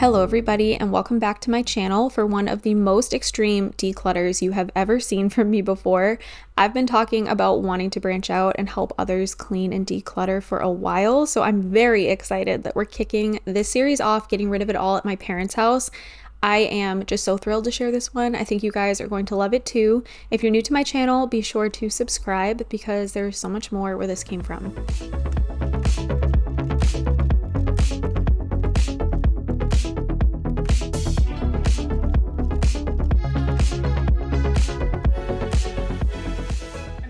Hello everybody and welcome back to my channel for one of the most extreme declutters you have ever seen from me before. I've been talking about wanting to branch out and help others clean and declutter for a while, so I'm very excited that we're kicking this series off, getting rid of it all at my parents' house. I am just so thrilled to share this one. I think you guys are going to love it too. If you're new to my channel, be sure to subscribe because there's so much more where this came from.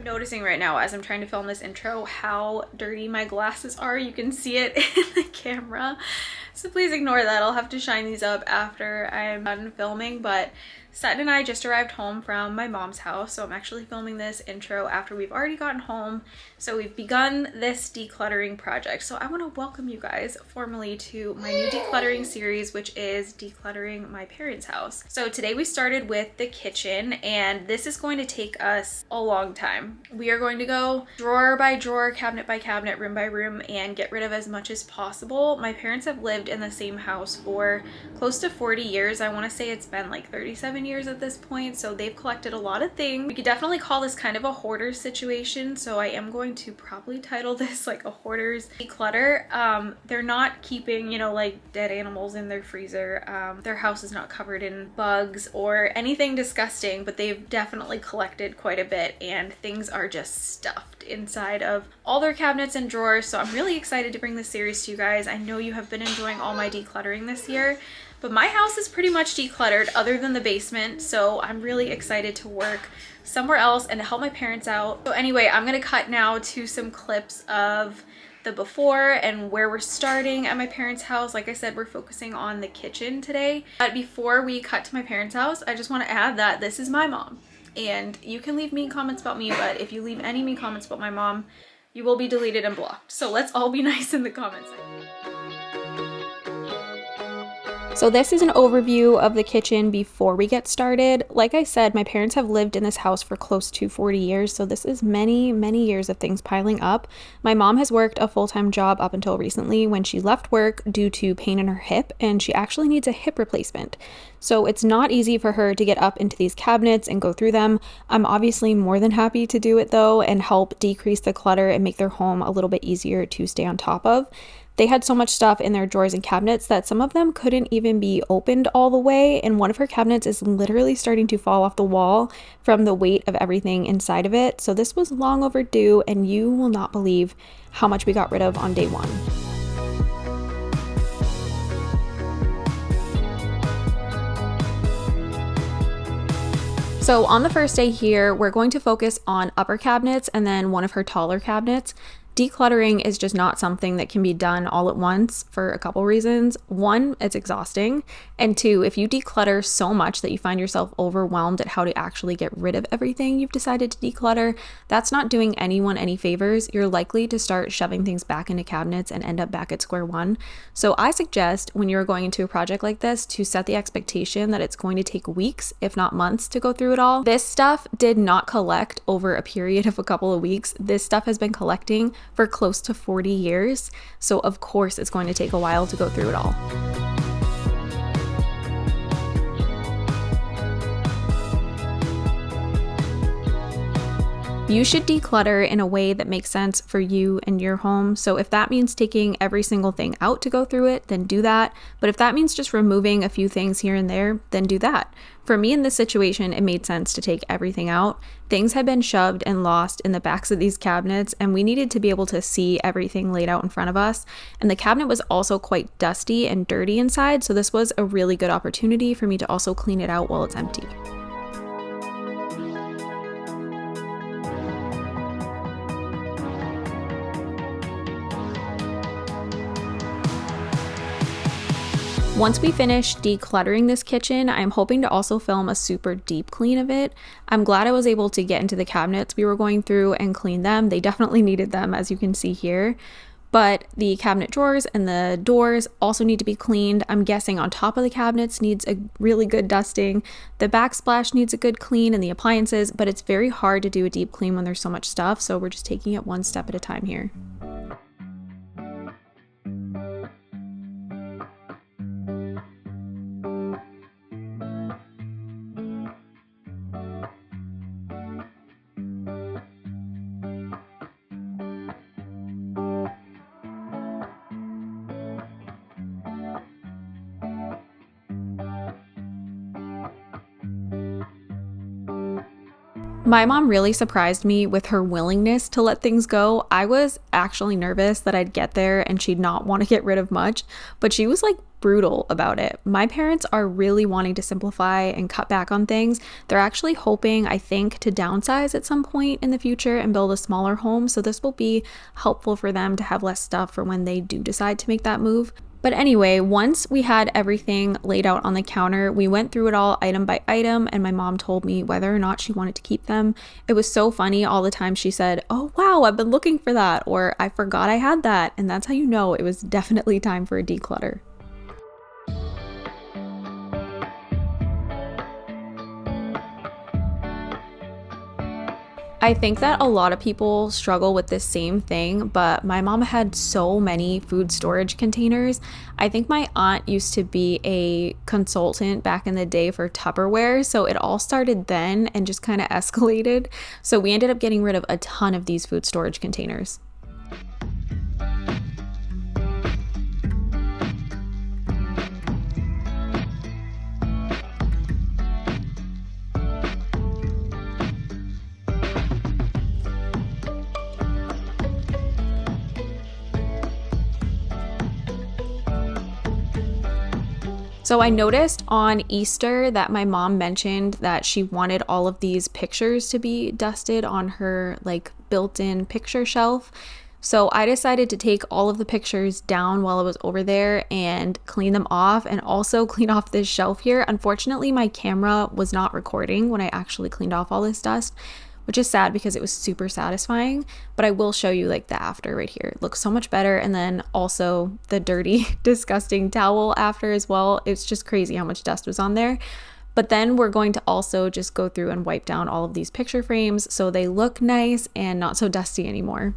Noticing right now as I'm trying to film this intro how dirty my glasses are. You can see it in the camera, so please ignore that. I'll have to shine these up after I'm done filming, but Seth and I just arrived home from my mom's house, so I'm actually filming this intro after we've already gotten home. So we've begun this decluttering project. So I want to welcome you guys formally to my new decluttering series, which is decluttering my parents' house. So today we started with the kitchen, and this is going to take us a long time. We are going to go drawer by drawer, cabinet by cabinet, room by room, and get rid of as much as possible. My parents have lived in the same house for close to 40 years. I want to say it's been like 37 years at this point, so they've collected a lot of things. We could definitely call this kind of a hoarder situation, so I am going to probably title this like a hoarders declutter. They're not keeping, you know, like dead animals in their freezer. Their house is not covered in bugs or anything disgusting, but they've definitely collected quite a bit, and things are just stuffed inside of all their cabinets and drawers. So I'm really excited to bring this series to you guys. I know you have been enjoying all my decluttering this year, but my house is pretty much decluttered other than the basement, so I'm really excited to work somewhere else and to help my parents out. So anyway, I'm gonna cut now to some clips of the before and where we're starting at my parents' house. Like I said, we're focusing on the kitchen today. But before we cut to my parents' house, I just want to add that this is my mom. And you can leave mean comments about me, but if you leave any mean comments about my mom, you will be deleted and blocked. So let's all be nice in the comments section. So this is an overview of the kitchen before we get started. Like I said, my parents have lived in this house for close to 40 years, so this is many, many years of things piling up. My mom has worked a full-time job up until recently when she left work due to pain in her hip, and she actually needs a hip replacement. So it's not easy for her to get up into these cabinets and go through them. I'm obviously more than happy to do it though and help decrease the clutter and make their home a little bit easier to stay on top of. They had so much stuff in their drawers and cabinets that some of them couldn't even be opened all the way, and one of her cabinets is literally starting to fall off the wall from the weight of everything inside of it. So this was long overdue, and you will not believe how much we got rid of on day one. So on the first day here, we're going to focus on upper cabinets and then one of her taller cabinets. Decluttering is just not something that can be done all at once for a couple reasons. One, it's exhausting. And two, if you declutter so much that you find yourself overwhelmed at how to actually get rid of everything you've decided to declutter, that's not doing anyone any favors. You're likely to start shoving things back into cabinets and end up back at square one. So I suggest when you're going into a project like this to set the expectation that it's going to take weeks, if not months, to go through it all. This stuff did not collect over a period of a couple of weeks. This stuff has been collecting for close to 40 years. So of course it's going to take a while to go through it all. You should declutter in a way that makes sense for you and your home. So if that means taking every single thing out to go through it, then do that. But if that means just removing a few things here and there, then do that. For me in this situation, it made sense to take everything out. Things had been shoved and lost in the backs of these cabinets, and we needed to be able to see everything laid out in front of us. And the cabinet was also quite dusty and dirty inside, so this was a really good opportunity for me to also clean it out while it's empty. Once we finish decluttering this kitchen, I'm hoping to also film a super deep clean of it. I'm glad I was able to get into the cabinets we were going through and clean them. They definitely needed them, as you can see here. But the cabinet drawers and the doors also need to be cleaned. I'm guessing on top of the cabinets needs a really good dusting. The backsplash needs a good clean and the appliances, but it's very hard to do a deep clean when there's so much stuff. So we're just taking it one step at a time here. My mom really surprised me with her willingness to let things go. I was actually nervous that I'd get there and she'd not want to get rid of much, but she was like brutal about it. My parents are really wanting to simplify and cut back on things. They're actually hoping, I think, to downsize at some point in the future and build a smaller home. So this will be helpful for them to have less stuff for when they do decide to make that move. But anyway, once we had everything laid out on the counter, we went through it all item by item, and my mom told me whether or not she wanted to keep them. It was so funny all the time she said, "Oh wow, I've been looking for that," or "I forgot I had that." And that's how you know it was definitely time for a declutter. I think that a lot of people struggle with this same thing, but my mom had so many food storage containers. I think my aunt used to be a consultant back in the day for Tupperware, so it all started then and just kind of escalated. So we ended up getting rid of a ton of these food storage containers. So I noticed on Easter that my mom mentioned that she wanted all of these pictures to be dusted on her like built-in picture shelf. So I decided to take all of the pictures down while I was over there and clean them off, and also clean off this shelf here. Unfortunately, my camera was not recording when I actually cleaned off all this dust, which is sad because it was super satisfying. But I will show you like the after right here. It looks so much better. And then also the dirty, disgusting towel after as well. It's just crazy how much dust was on there. But then we're going to also just go through and wipe down all of these picture frames so they look nice and not so dusty anymore.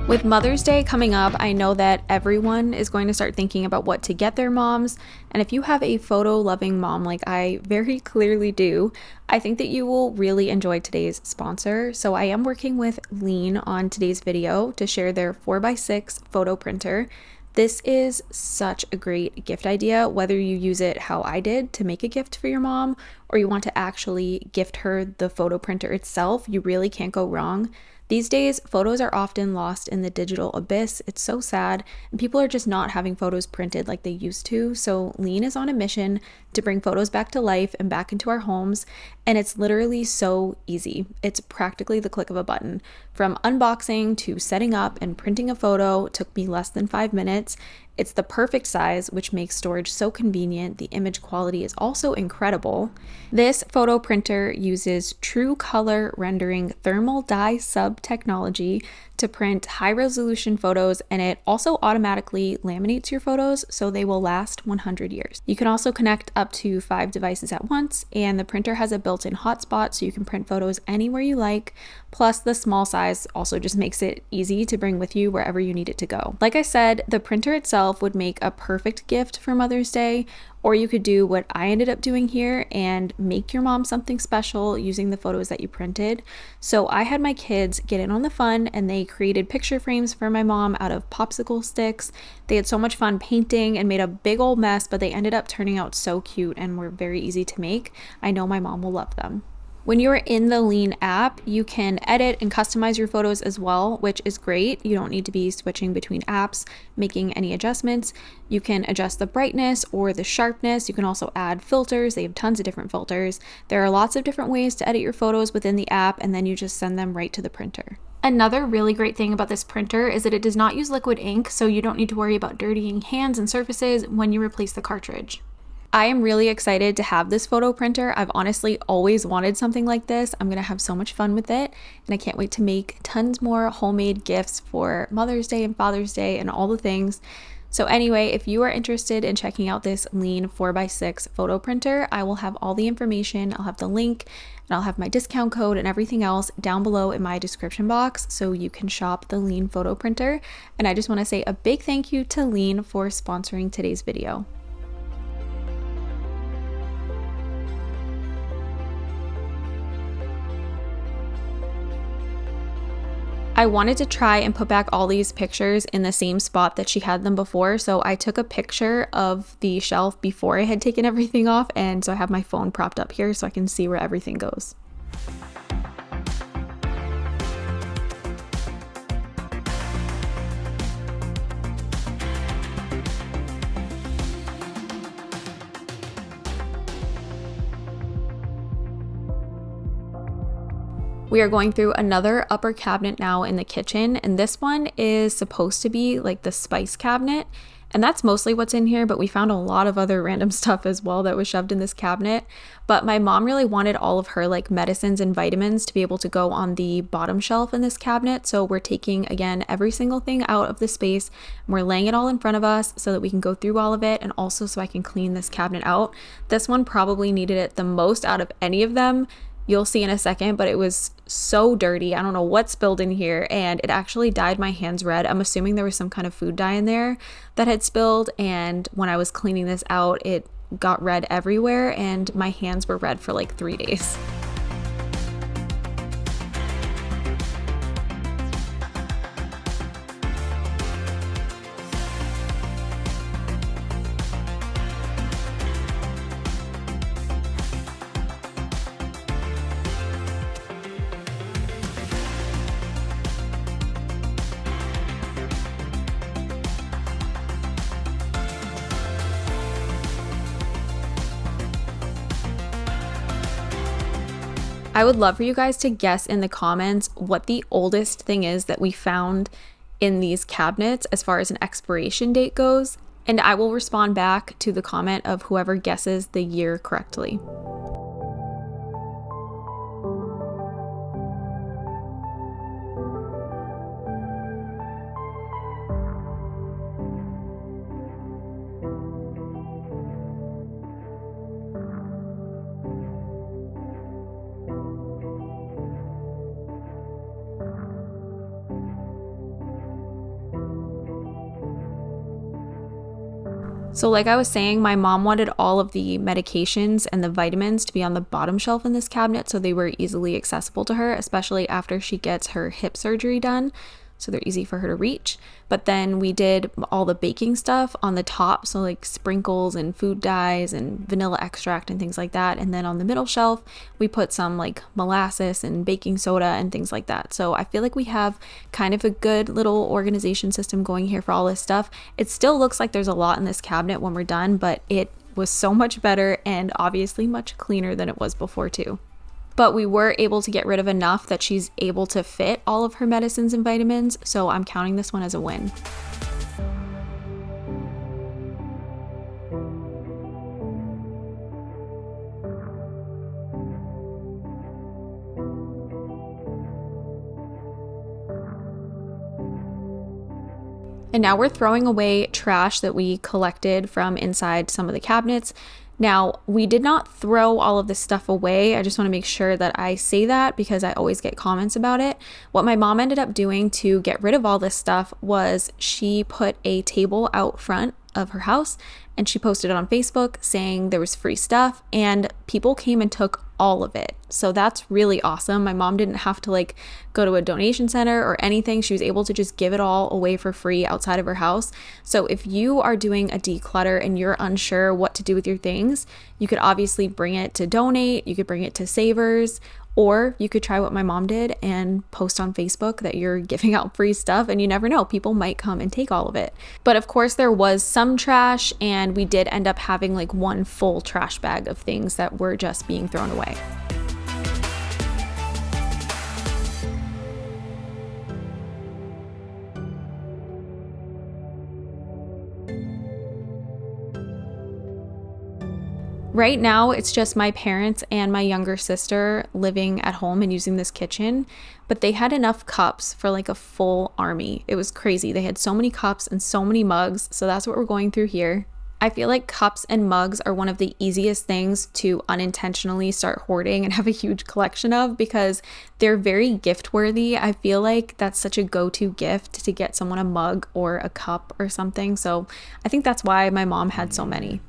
With Mother's Day coming up, I know that everyone is going to start thinking about what to get their moms. And if you have a photo-loving mom like I very clearly do, I think that you will really enjoy today's sponsor. So I am working with Elaine on today's video to share their 4x6 photo printer. This is such a great gift idea, whether you use it how I did to make a gift for your mom, or you want to actually gift her the photo printer itself. You really can't go wrong. These days, photos are often lost in the digital abyss. It's so sad, and people are just not having photos printed like they used to. So Lean is on a mission to bring photos back to life and back into our homes, and it's literally so easy. It's practically the click of a button. From unboxing to setting up and printing a photo took me less than 5 minutes. It's the perfect size, which makes storage so convenient. The image quality is also incredible. This photo printer uses true color rendering thermal dye sub technology to print high resolution photos, and it also automatically laminates your photos so they will last 100 years. You can also connect up to 5 devices at once, and the printer has a built-in hotspot so you can print photos anywhere you like. Plus, the small size also just makes it easy to bring with you wherever you need it to go. Like I said, the printer itself would make a perfect gift for Mother's Day, or you could do what I ended up doing here and make your mom something special using the photos that you printed. So I had my kids get in on the fun, and they created picture frames for my mom out of popsicle sticks. They had so much fun painting and made a big old mess, but they ended up turning out so cute and were very easy to make. I know my mom will love them. When you're in the Lean app, you can edit and customize your photos as well, which is great. You don't need to be switching between apps, making any adjustments. You can adjust the brightness or the sharpness. You can also add filters. They have tons of different filters. There are lots of different ways to edit your photos within the app, and then you just send them right to the printer. Another really great thing about this printer is that it does not use liquid ink, so you don't need to worry about dirtying hands and surfaces when you replace the cartridge. I am really excited to have this photo printer. I've honestly always wanted something like this. I'm gonna have so much fun with it, and I can't wait to make tons more homemade gifts for Mother's Day and Father's Day and all the things. So anyway, if you are interested in checking out this Lean 4x6 photo printer, I will have all the information. I'll have the link and I'll have my discount code and everything else down below in my description box so you can shop the Lean photo printer. And I just want to say a big thank you to Lean for sponsoring today's video. I wanted to try and put back all these pictures in the same spot that she had them before, so I took a picture of the shelf before I had taken everything off, and so I have my phone propped up here so I can see where everything goes. We are going through another upper cabinet now in the kitchen, and this one is supposed to be like the spice cabinet, and that's mostly what's in here, but we found a lot of other random stuff as well that was shoved in this cabinet. But my mom really wanted all of her like medicines and vitamins to be able to go on the bottom shelf in this cabinet, so we're taking again every single thing out of the space and we're laying it all in front of us so that we can go through all of it, and also so I can clean this cabinet out. This one probably needed it the most out of any of them. You'll see in a second, but it was so dirty. I don't know what spilled in here, and it actually dyed my hands red. I'm assuming there was some kind of food dye in there that had spilled, and when I was cleaning this out, it got red everywhere, and my hands were red for like 3 days. I would love for you guys to guess in the comments what the oldest thing is that we found in these cabinets as far as an expiration date goes, and I will respond back to the comment of whoever guesses the year correctly. So like I was saying, my mom wanted all of the medications and the vitamins to be on the bottom shelf in this cabinet so they were easily accessible to her, especially after she gets her hip surgery done. So they're easy for her to reach. But then we did all the baking stuff on the top, so like sprinkles and food dyes and vanilla extract and things like that. And then on the middle shelf, we put some like molasses and baking soda and things like that. So I feel like we have kind of a good little organization system going here for all this stuff. It still looks like there's a lot in this cabinet when we're done, but it was so much better and obviously much cleaner than it was before too. But we were able to get rid of enough that she's able to fit all of her medicines and vitamins, so I'm counting this one as a win. And now we're throwing away trash that we collected from inside some of the cabinets. Now, we did not throw all of this stuff away. I just want to make sure that I say that because I always get comments about it. What my mom ended up doing to get rid of all this stuff was she put a table out front of her house and she posted it on Facebook saying there was free stuff, and people came and took all of it. So that's really awesome. My mom didn't have to like go to a donation center or anything. She was able to just give it all away for free outside of her house. So if you are doing a declutter and you're unsure what to do with your things, you could obviously bring it to donate, you could bring it to savers, or you could try what my mom did and post on Facebook that you're giving out free stuff, and you never know, people might come and take all of it. But of course there was some trash, and we did end up having like one full trash bag of things that were just being thrown away. Right now, it's just my parents and my younger sister living at home and using this kitchen, but they had enough cups for like a full army. It was crazy. They had so many cups and so many mugs, so that's what we're going through here. I feel like cups and mugs are one of the easiest things to unintentionally start hoarding and have a huge collection of because they're very gift worthy. I feel like that's such a go-to gift to get someone a mug or a cup or something. So I think that's why my mom had so many.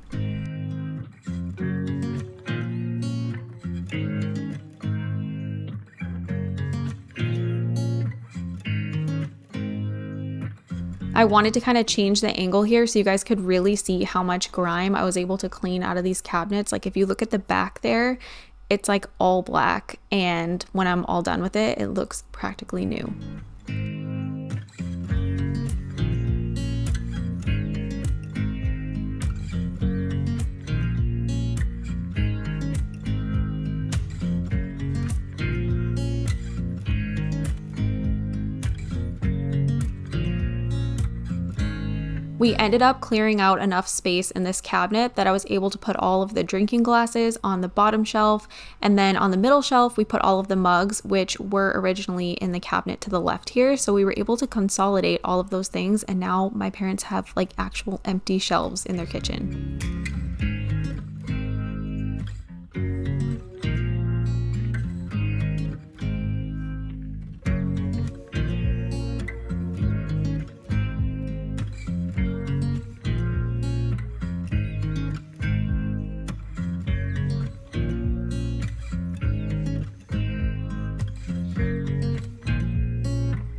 I wanted to kind of change the angle here so you guys could really see how much grime I was able to clean out of these cabinets. Like if you look at the back there, it's like all black, and when I'm all done with it, it looks practically new. We ended up clearing out enough space in this cabinet that I was able to put all of the drinking glasses on the bottom shelf, and then on the middle shelf we put all of the mugs, which were originally in the cabinet to the left here. So we were able to consolidate all of those things, and now my parents have like actual empty shelves in their kitchen.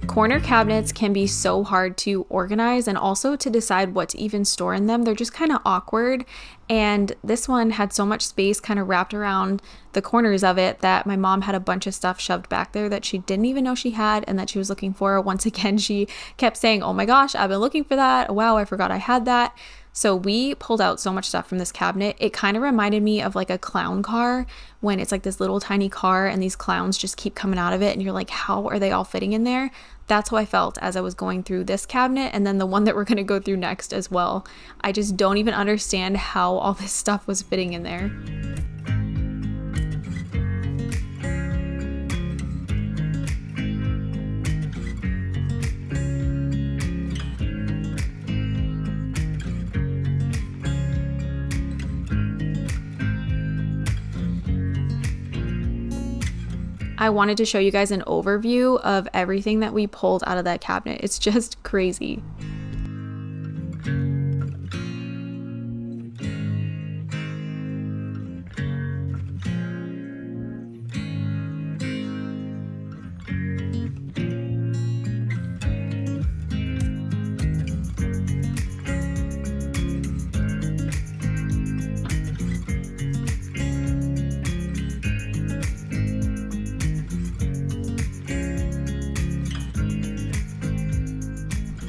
Corner cabinets can be so hard to organize and also to decide what to even store in them. They're just kind of awkward, and this one had so much space kind of wrapped around the corners of it that my mom had a bunch of stuff shoved back there that she didn't even know she had and that she was looking for. Once again, she kept saying, "Oh my gosh, I've been looking for that. Wow, I forgot I had that." So we pulled out so much stuff from this cabinet. It kind of reminded me of like a clown car, when it's like this little tiny car and these clowns just keep coming out of it and you're like, how are they all fitting in there? That's how I felt as I was going through this cabinet, and then the one that we're going to go through next as well. I just don't even understand how all this stuff was fitting in there. I wanted to show you guys an overview of everything that we pulled out of that cabinet. It's just crazy.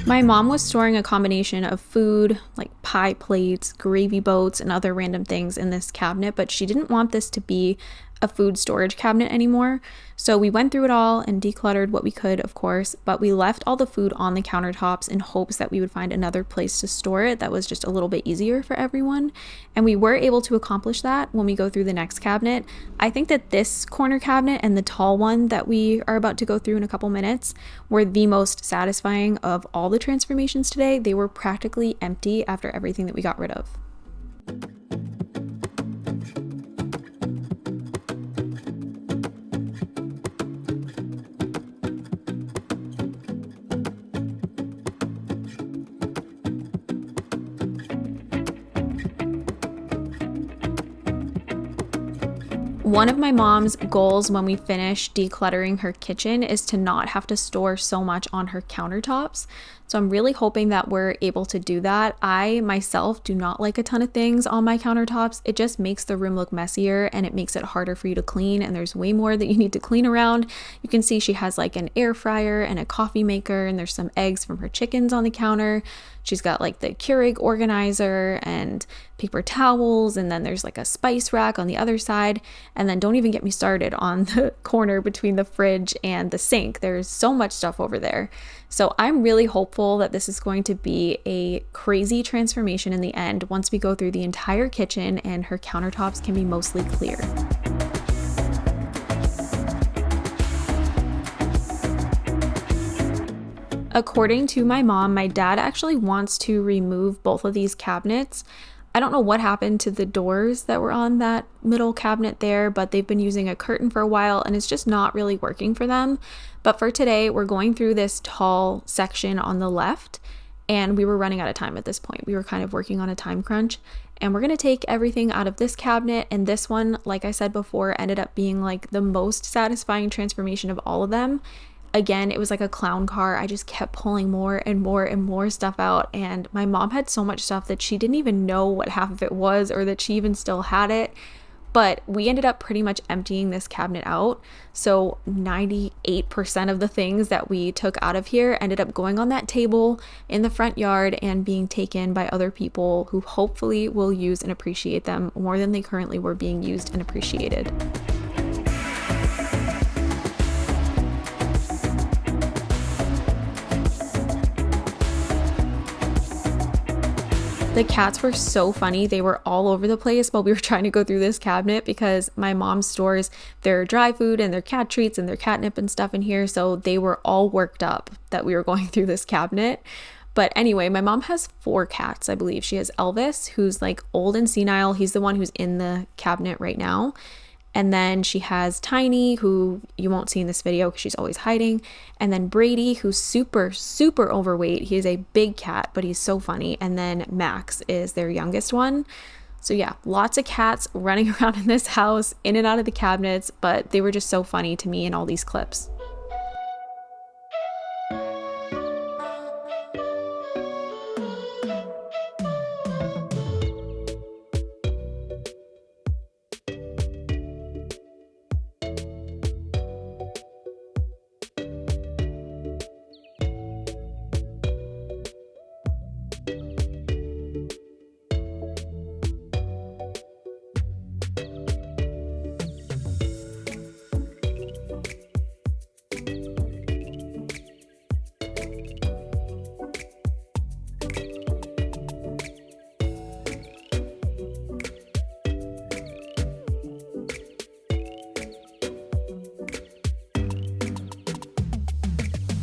My mom was storing a combination of food, like pie plates, gravy boats, and other random things in this cabinet, but she didn't want this to be a food storage cabinet anymore. So we went through it all and decluttered what we could, of course, but we left all the food on the countertops in hopes that we would find another place to store it that was just a little bit easier for everyone. And we were able to accomplish that when we go through the next cabinet. I think that this corner cabinet and the tall one that we are about to go through in a couple minutes were the most satisfying of all the transformations today. They were practically empty after everything that we got rid of. One of my mom's goals when we finish decluttering her kitchen is to not have to store so much on her countertops. So I'm really hoping that we're able to do that. I myself do not like a ton of things on my countertops. It just makes the room look messier and it makes it harder for you to clean, and there's way more that you need to clean around. You can see she has like an air fryer and a coffee maker, and there's some eggs from her chickens on the counter. She's got like the Keurig organizer and paper towels, and then there's like a spice rack on the other side. And then don't even get me started on the corner between the fridge and the sink. There's so much stuff over there. So I'm really hopeful hopeful that this is going to be a crazy transformation in the end once we go through the entire kitchen and her countertops can be mostly clear. According to my mom, my dad actually wants to remove both of these cabinets. I don't know what happened to the doors that were on that middle cabinet there, but they've been using a curtain for a while and it's just not really working for them. But for today, we're going through this tall section on the left and we were running out of time at this point. We were kind of working on a time crunch and we're going to take everything out of this cabinet, and this one, like I said before, ended up being like the most satisfying transformation of all of them. Again, it was like a clown car. I just kept pulling more and more and more stuff out, and my mom had so much stuff that she didn't even know what half of it was or that she even still had it. But we ended up pretty much emptying this cabinet out. So 98% of the things that we took out of here ended up going on that table in the front yard and being taken by other people who hopefully will use and appreciate them more than they currently were being used and appreciated. The cats were so funny. They were all over the place while we were trying to go through this cabinet because my mom stores their dry food and their cat treats and their catnip and stuff in here. So they were all worked up that we were going through this cabinet. But anyway, my mom has 4 cats, I believe. She has Elvis, who's like old and senile. He's the one who's in the cabinet right now. And then she has Tiny, who you won't see in this video because she's always hiding. And then Brady, who's super, super overweight. He is a big cat, but he's so funny. And then Max is their youngest one. So yeah, lots of cats running around in this house, in and out of the cabinets, but they were just so funny to me in all these clips.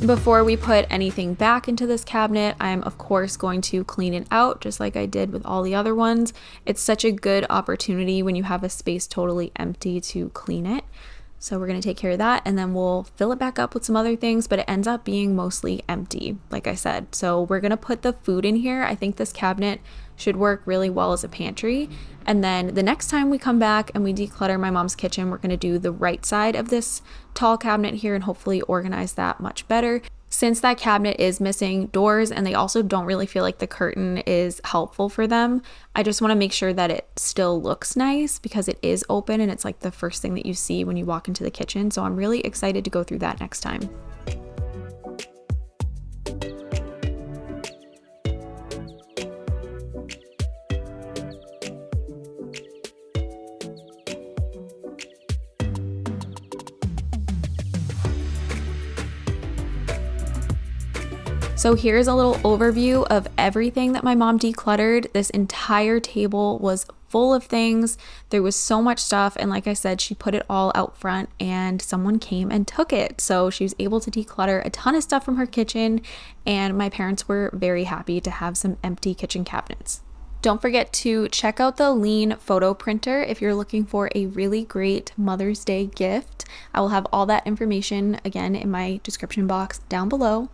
Before we put anything back into this cabinet, I'm of course going to clean it out just like I did with all the other ones. It's such a good opportunity when you have a space totally empty to clean it. So we're going to take care of that and then we'll fill it back up with some other things, but it ends up being mostly empty, like I said. So we're going to put the food in here. I think this cabinet should work really well as a pantry. And then the next time we come back and we declutter my mom's kitchen, we're going to do the right side of this tall cabinet here and hopefully organize that much better. Since that cabinet is missing doors and they also don't really feel like the curtain is helpful for them, I just want to make sure that it still looks nice because it is open and it's like the first thing that you see when you walk into the kitchen. So I'm really excited to go through that next time. So here's a little overview of everything that my mom decluttered. This entire table was full of things. There was so much stuff, and like I said, she put it all out front and someone came and took it. So she was able to declutter a ton of stuff from her kitchen, and my parents were very happy to have some empty kitchen cabinets. Don't forget to check out the Elaine photo printer if you're looking for a really great Mother's Day gift. I will have all that information again in my description box down below.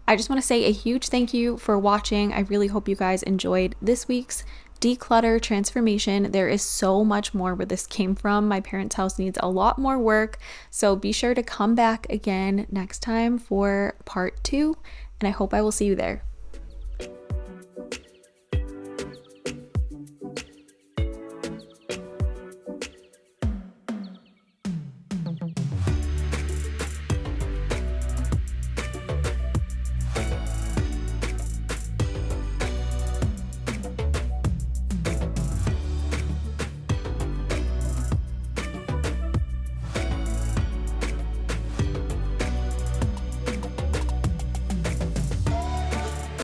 I just want to say a huge thank you for watching. I really hope you guys enjoyed this week's declutter transformation. There is so much more where this came from. My parents' house needs a lot more work, so be sure to come back again next time for part 2, and I hope I will see you there.